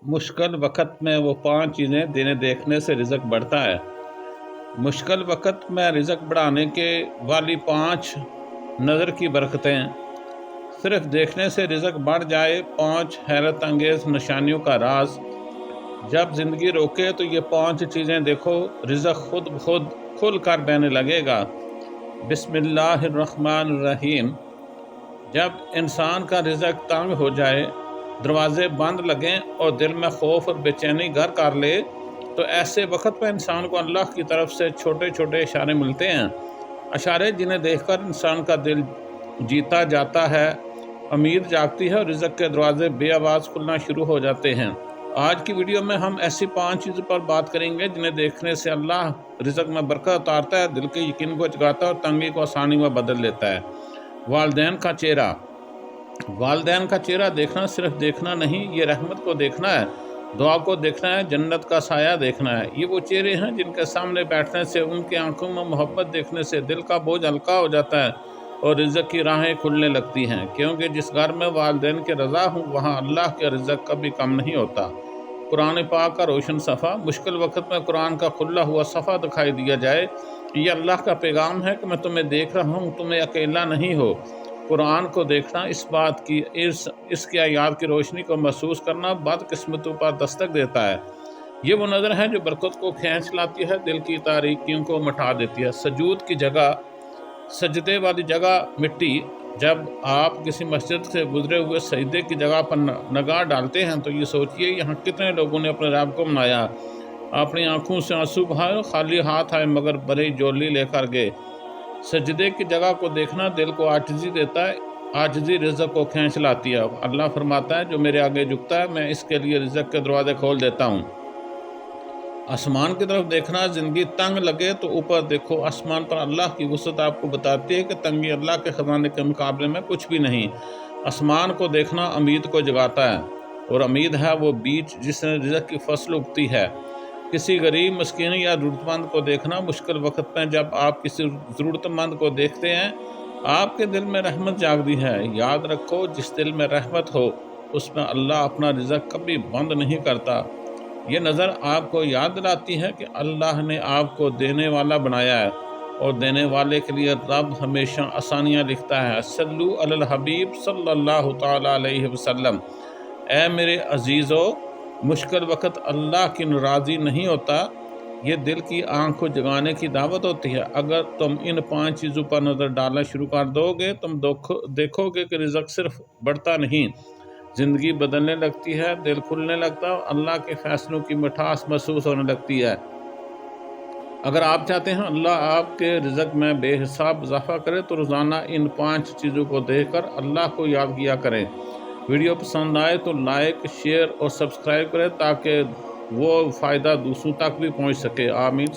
मुश्किल वक़्त में वो 5 चीज़ें जिन्हें देखने से रिज़्क बढ़ता है। मुश्किल वक़्त में रिज़्क बढ़ाने के वाली 5 नज़र की बरकतें। सिर्फ़ देखने से रिज़्क बढ़ जाए। 5 हैरत अंगेज़ निशानियों का राज। जब ज़िंदगी रोके तो ये 5 चीज़ें देखो, रिज़्क खुद ब खुद खुल कर बहने लगेगा। बिस्मिल्लाहिर्रहमानिर्रहीम। जब इंसान का रिज़्क तंग हो जाए, दरवाज़े बंद लगें और दिल में खौफ और बेचैनी घर कर ले, तो ऐसे वक्त में इंसान को अल्लाह की तरफ से छोटे छोटे इशारे मिलते हैं। इशारे जिन्हें देखकर इंसान का दिल जीता जाता है, उम्मीद जागती है और रिज़्क के दरवाजे बेआवाज़ खुलना शुरू हो जाते हैं। आज की वीडियो में हम ऐसी 5 चीज़ों पर बात करेंगे जिन्हें देखने से अल्लाह रिज़्क में बरकत उतारता है, दिल के यकीन को जगाता है और तंगी को आसानी में बदल लेता है। वालिदैन का चेहरा। वालिदैन का चेहरा देखना सिर्फ देखना नहीं, ये रहमत को देखना है, दुआ को देखना है, जन्नत का साया देखना है। ये वो चेहरे हैं जिनके सामने बैठने से, उनके आंखों में मोहब्बत देखने से दिल का बोझ हल्का हो जाता है और रिज़्क की राहें खुलने लगती हैं। क्योंकि जिस घर में वालिदैन के रज़ा हूँ, वहाँ अल्लाह के रिज़्क कभी कम नहीं होता। कुरान पाक का रोशन सफ़ा। मुश्किल वक्त में कुरान का खुला हुआ सफ़ा दिखाई दिया जाए, ये अल्लाह का पैगाम है कि मैं तुम्हें देख रहा हूँ, तुम्हें अकेला नहीं हो। कुरान को देखना इस बात की इसकी आयात की रोशनी को महसूस करना बदकिस्मतों पर दस्तक देता है। ये वो नज़र है जो बरकत को खींच लाती है, दिल की तारीकियों को मिटा देती है। सजूद की जगह, सजदे वाली जगह मिट्टी। जब आप किसी मस्जिद से गुजरे हुए सजदे की जगह पर निगाह डालते हैं तो ये सोचिए यहाँ कितने लोगों ने अपने रब को मनाया, अपनी आंखों से आंसू बहाए, खाली हाथ आए मगर बड़ी जोली लेकर गए। सजदे की जगह को देखना दिल को आजिज़ी देता है, आजिज़ी रिज़्क को खींच लाती है। अल्लाह फरमाता है, जो मेरे आगे झुकता है मैं इसके लिए रिज़्क के दरवाजे खोल देता हूँ। आसमान की तरफ देखना। ज़िंदगी तंग लगे तो ऊपर देखो, आसमान पर अल्लाह की वुसअत आपको बताती है कि तंगी अल्लाह के ख़जाने के मुकाबले में कुछ भी नहीं। आसमान को देखना उम्मीद को जगाता है, और उम्मीद है वो बीज जिसने रिज़्क की फसल उगती है। किसी गरीब, मस्कीन या ज़रूरतमंद को देखना। मुश्किल वक्त में जब आप किसी ज़रूरतमंद को देखते हैं, आपके दिल में रहमत जागती है। याद रखो, जिस दिल में रहमत हो उसमें अल्लाह अपना रिज़्क कभी बंद नहीं करता। ये नज़र आपको याद दिलाती है कि अल्लाह ने आपको देने वाला बनाया है और देने वाले के लिए रब हमेशा आसानियाँ लिखता है। सल्लु अलल हबीब सल्लल्लाहु तआला अलैहि वसल्लम। ऐ मेरे अजीज़ों, मुश्किल वक़्त अल्लाह की नाराज़ी नहीं होता, ये दिल की आँख को जगाने की दावत होती है। अगर तुम इन 5 चीज़ों पर नज़र डालना शुरू कर दोगे, तुम देखोगे कि रिज़्क सिर्फ बढ़ता नहीं, ज़िंदगी बदलने लगती है, दिल खुलने लगता है और अल्लाह के फ़ैसलों की मिठास महसूस होने लगती है। अगर आप चाहते हैं अल्लाह आपके रिज़्क में बेहिसाब इज़ाफ़ा करे, तो रोज़ाना इन 5 चीज़ों को देखकर अल्लाह को याद किया करें। वीडियो पसंद आए तो लाइक, शेयर और सब्सक्राइब करें ताकि वो फ़ायदा दूसरों तक भी पहुंच सके। आमीन।